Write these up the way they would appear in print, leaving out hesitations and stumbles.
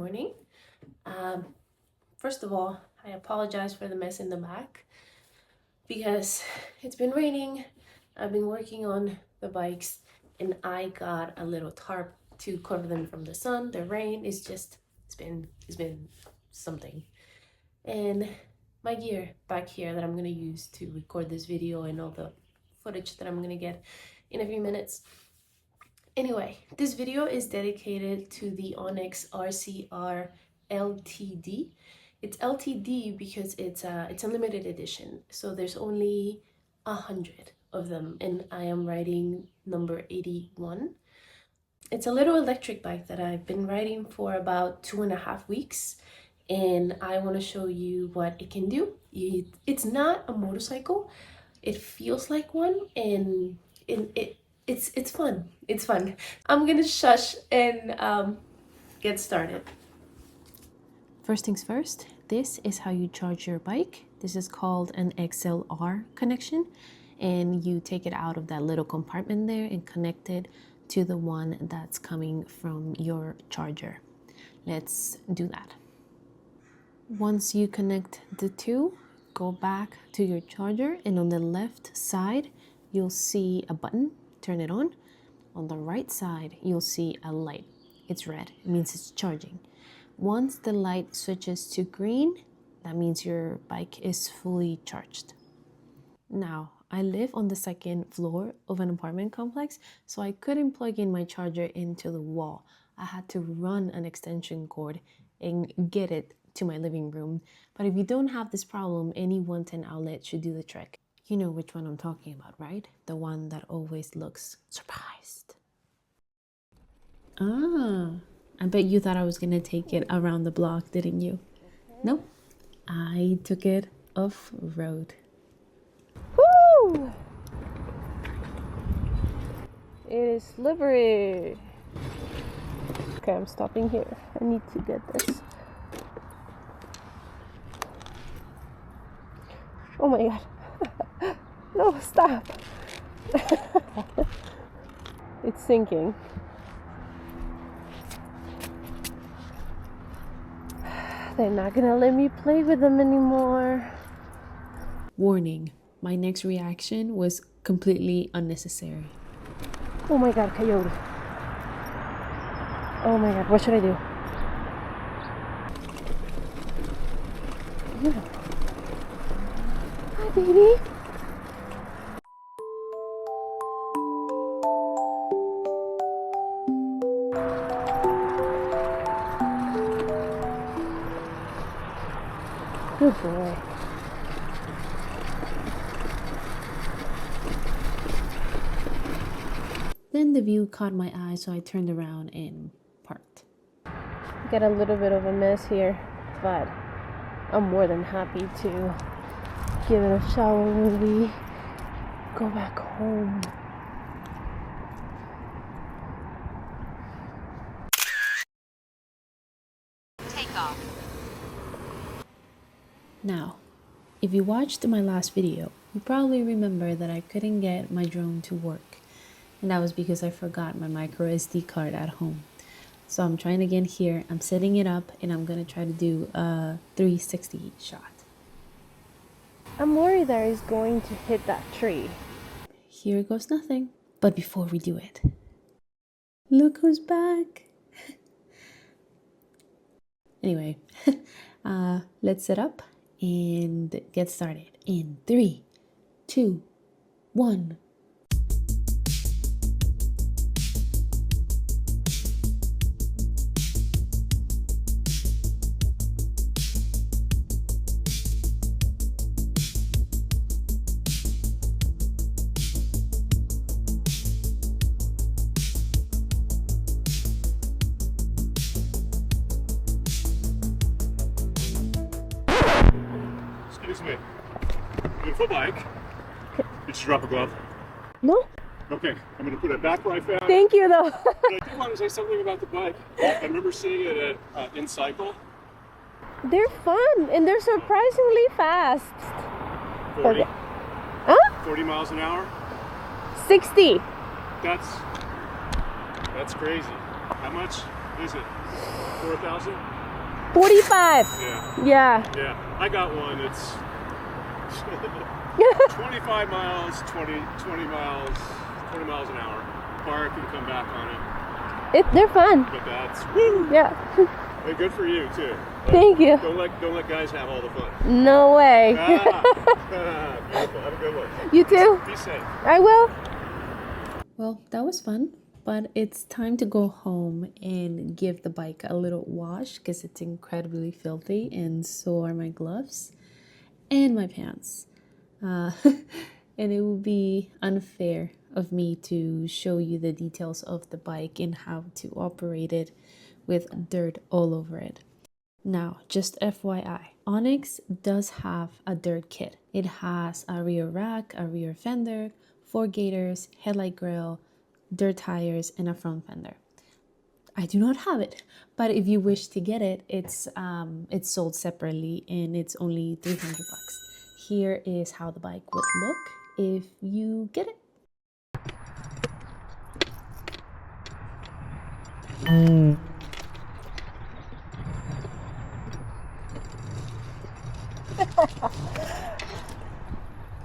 morning. First of all, I apologize for the mess in the back because it's been raining. I've been working on the bikes and I got a little tarp to cover them from the sun. The rain is just, it's been something. And my gear back here that I'm gonna use to record this video and all the footage that I'm gonna get in a few minutes. Anyway, this video is dedicated to the Onyx RCR LTD. It's LTD because it's a limited edition, so there's only 100 of them, and I am riding number 81. It's a little electric bike that I've been riding for about 2.5 weeks, and I want to show you what it can do. It's not a motorcycle. It feels like one, and it's fun. It's fun. I'm gonna shush and get started. First things first, this is how you charge your bike. This is called an XLR connection, and you take it out of that little compartment there and connect it to the one that's coming from your charger. Let's do that. Once you connect the two, go back to your charger, and on the left side you'll see a button. Turn it on. On the right side you'll see a light. It's red. It means it's charging. Once the light switches to green, that means your bike is fully charged. Now, I live on the second floor of an apartment complex, so I couldn't plug in my charger into the wall. I had to run an extension cord and get it to my living room. But if you don't have this problem, any 110 outlet should do the trick. You know which one I'm talking about, right? The one that always looks surprised. Ah, I bet you thought I was gonna take it around the block, didn't you? Nope, I took it off-road. Woo! It is slippery. Okay, I'm stopping here. I need to get this. Oh my god. No, stop. It's sinking. They're not gonna let me play with them anymore. Warning, my next reaction was completely unnecessary. Oh my god, coyote. Oh my god, what should I do? Yeah. Hi, baby. Good boy. Then the view caught my eye, so I turned around and parked. Got a little bit of a mess here, but I'm more than happy to give it a shower when we go back home. Take off. Now, if you watched my last video, you probably remember that I couldn't get my drone to work. And that was because I forgot my micro SD card at home. So I'm trying again here. I'm setting it up and I'm gonna try to do a 360 shot. I'm worried that he's going to hit that tree. Here goes nothing. But before we do it, look who's back. Anyway, let's set up and get started in 3, 2, 1. Excuse me. Beautiful bike. Did you drop a glove? No? Okay, I'm going to put it back where I found it. Thank you, though. But I do want to say something about the bike. I remember seeing it at In Cycle. They're fun, and they're surprisingly fast. 40. Okay. Huh? 40 miles an hour. 60. That's crazy. How much is it? 4,000? 45. Yeah. Yeah. Yeah. I got one. It's 25 miles, 20 miles an hour. Park and come back on it. They're fun. But that's woo. Yeah. Hey, good for you too. Thank you. Don't let guys have all the fun. No way. Beautiful. Have a good one. You too. Be safe. I will. Well, that was fun, but it's time to go home and give the bike a little wash because it's incredibly filthy, and so are my gloves and my pants. And it would be unfair of me to show you the details of the bike and how to operate it with dirt all over it. Now, just FYI, Onyx does have a dirt kit. It has a rear rack, a rear fender, 4 gaiters, headlight grill, dirt tires, and a front fender. I do not have it, but if you wish to get it, it's sold separately and it's only $300. Here is how the bike would look if you get it.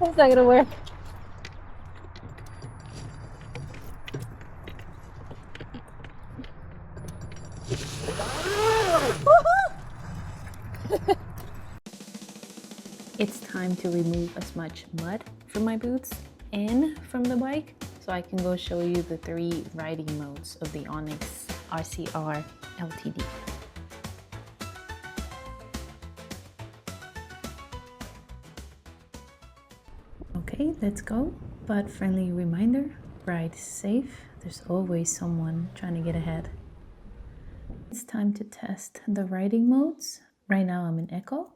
That's not gonna work. It's time to remove as much mud from my boots and from the bike so I can go show you the 3 riding modes of the Onyx RCR LTD. Okay, let's go. But friendly reminder, ride safe. There's always someone trying to get ahead. It's time to test the riding modes. Right now I'm in Eco.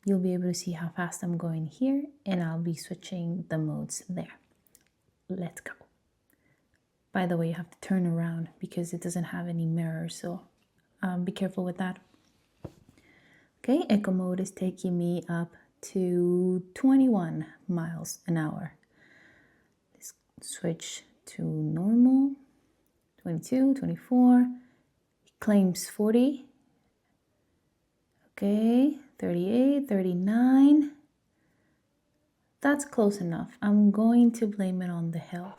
You'll be able to see how fast I'm going here, and I'll be switching the modes there. Let's go. By the way, you have to turn around because it doesn't have any mirrors, so be careful with that. Okay, Eco mode is taking me up to 21 miles an hour. Let's switch to normal, 22, 24. It claims 40. Okay, 38, 39. That's close enough. I'm going to blame it on the hill.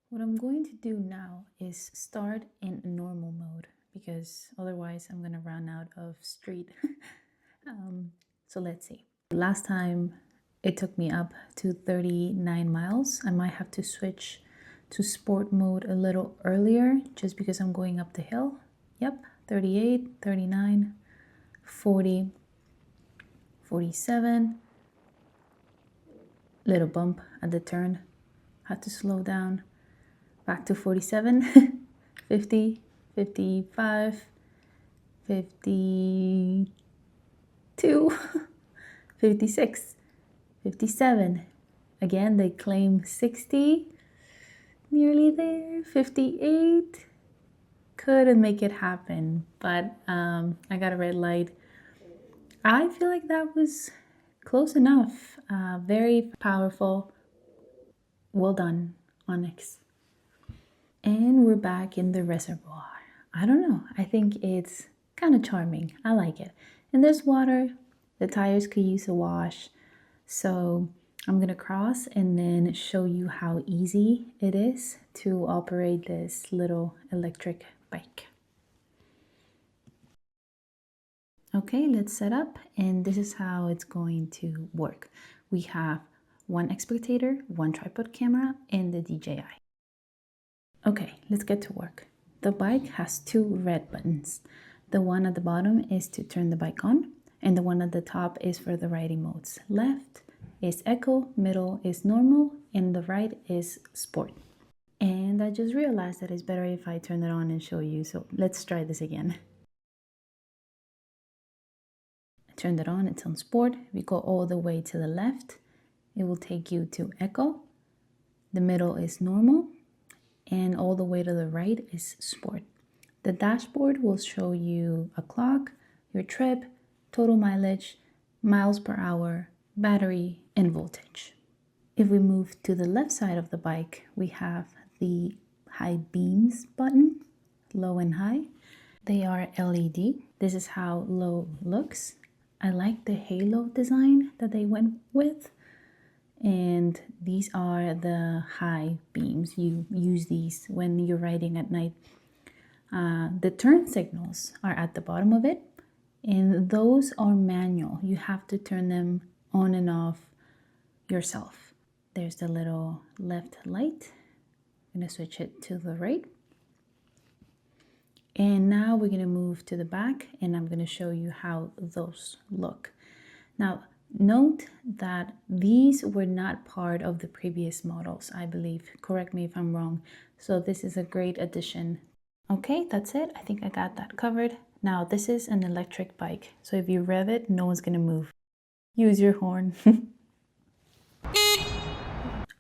What I'm going to do now is start in normal mode because otherwise I'm going to run out of street. So let's see. Last time it took me up to 39 miles. I might have to switch to sport mode a little earlier just because I'm going up the hill. Yep, 38, 39. 40, 47, little bump at the turn, had to slow down, back to 47, 50, 55, 52, 56, 57, again they claim 60, nearly there, 58, couldn't make it happen, but I got a red light. I feel like that was close enough. Very powerful. Well done, Onyx. And we're back in the reservoir. I don't know. I think it's kind of charming. I like it. And there's water. The tires could use a wash. So I'm going to cross and then show you how easy it is to operate this little electric bike. Okay, let's set up, and this is how it's going to work. We have 1 spectator, 1 tripod camera, and the DJI. Okay, let's get to work. The bike has 2 red buttons. The one at the bottom is to turn the bike on, and the one at the top is for the riding modes. Left is Eco, middle is normal, and the right is sport. And I just realized that it's better if I turn it on and show you, so let's try this again. Turned it on, it's on sport. We go all the way to the left, it will take you to Eco. The middle is normal, and all the way to the right is sport. The dashboard will show you a clock, your trip, total mileage, miles per hour, battery, and voltage. If we move to the left side of the bike, we have the high beams button, low and high. They are LED. This is how low looks. I like the halo design that they went with. And these are the high beams. You use these when you're riding at night. The turn signals are at the bottom of it, and those are manual. You have to turn them on and off yourself. There's the little left light. I'm gonna switch it to the right. And now we're gonna move to the back, and I'm gonna show you how those look. Now, note that these were not part of the previous models, I believe. Correct me if I'm wrong. So this is a great addition. Okay, that's it. I think I got that covered. Now, this is an electric bike. So if you rev it, no one's gonna move. Use your horn.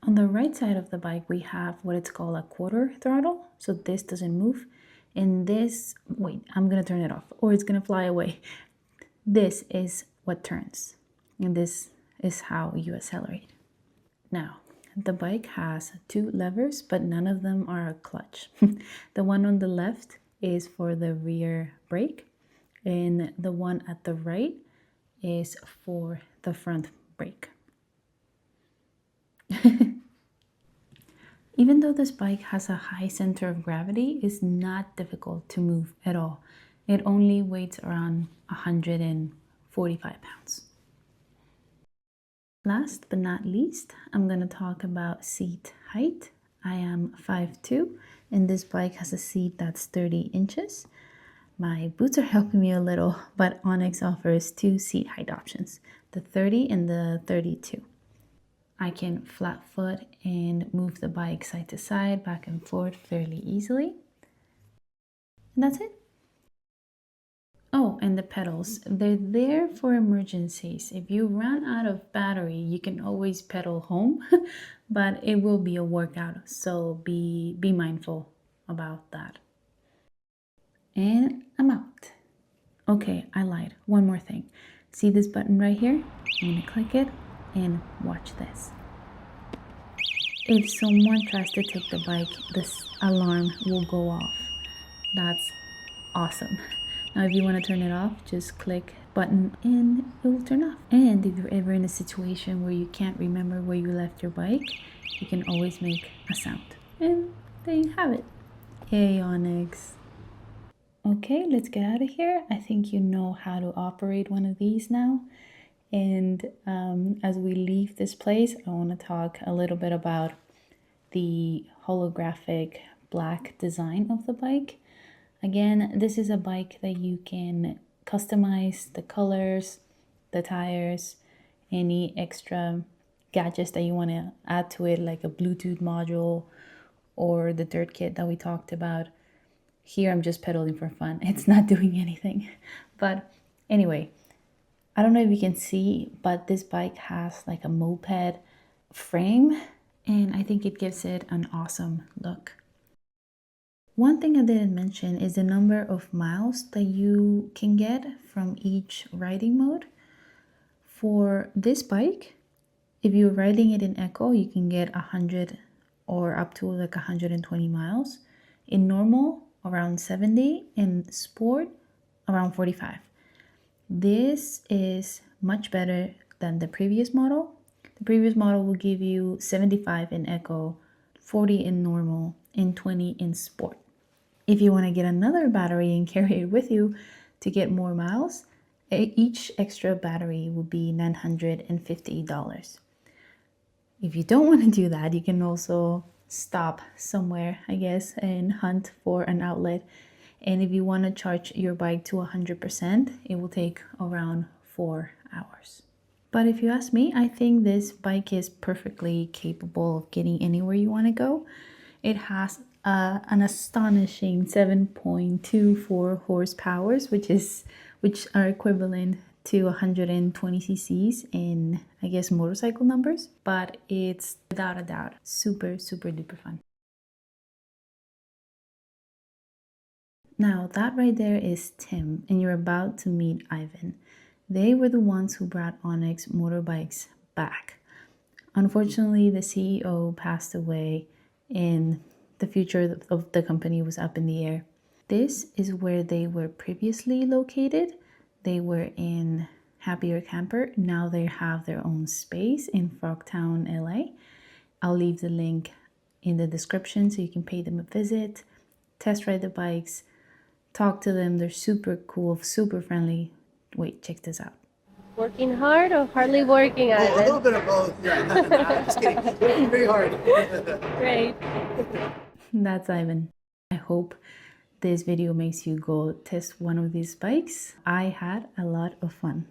On the right side of the bike, we have what it's called a quarter throttle. So this doesn't move. And this, wait, I'm gonna turn it off or it's gonna fly away. This is what turns. And this is how you accelerate. Now, the bike has 2 levers, but none of them are a clutch. The one on the left is for the rear brake, and the one at the right is for the front brake. Even though this bike has a high center of gravity, it's not difficult to move at all. It only weighs around 145 pounds. Last but not least, I'm going to talk about seat height. I am 5'2", and this bike has a seat that's 30 inches. My boots are helping me a little, but Onyx offers 2 seat height options, the 30 and the 32. I can flat foot and move the bike side to side, back and forth fairly easily. And that's it. Oh, and the pedals, they're there for emergencies. If you run out of battery, you can always pedal home, but it will be a workout, so be mindful about that. And I'm out. Okay, I lied. One more thing. See this button right here? I'm gonna click it and watch this. If someone tries to take the bike, this alarm will go off. That's awesome. Now, if you want to turn it off, just click button and it will turn off. And if you're ever in a situation where you can't remember where you left your bike, you can always make a sound. And there you have it. Hey, Onyx. Okay, let's get out of here. I think you know how to operate one of these now. And as we leave this place, I want to talk a little bit about the holographic black design of the bike. Again, this is a bike that you can customize the colors, the tires, any extra gadgets that you want to add to it, like a Bluetooth module or the dirt kit that we talked about. Here, I'm just pedaling for fun. It's not doing anything. But anyway, I don't know if you can see, but this bike has like a moped frame, and I think it gives it an awesome look. One thing I didn't mention is the number of miles that you can get from each riding mode. For this bike, if you're riding it in Eco, you can get 100 or up to like 120 miles. In normal, around 70. In sport, around 45. This is much better than the previous model. The previous model will give you 75 in Eco, 40 in normal, and 20 in sport. If you want to get another battery and carry it with you to get more miles, each extra battery will be $950. If you don't want to do that, you can also stop somewhere, I guess, and hunt for an outlet. And if you want to charge your bike to 100%, it will take around 4 hours. But if you ask me, I think this bike is perfectly capable of getting anywhere you want to go. It has an astonishing 7.24 horsepower, which are equivalent to 120 cc's in, I guess, motorcycle numbers. But it's without a doubt super, super duper fun. Now that right there is Tim, and you're about to meet Ivan. They were the ones who brought Onyx motorbikes back. Unfortunately, the CEO passed away and the future of the company was up in the air. This is where they were previously located. They were in Happier Camper. Now they have their own space in Frogtown, LA. I'll leave the link in the description so you can pay them a visit, test ride the bikes, talk to them. They're super cool, super friendly. Wait, check this out. Working hard or hardly working at A little bit of both. Yeah, no, just kidding. Working very hard. Great. That's Ivan. I hope this video makes you go test one of these bikes. I had a lot of fun.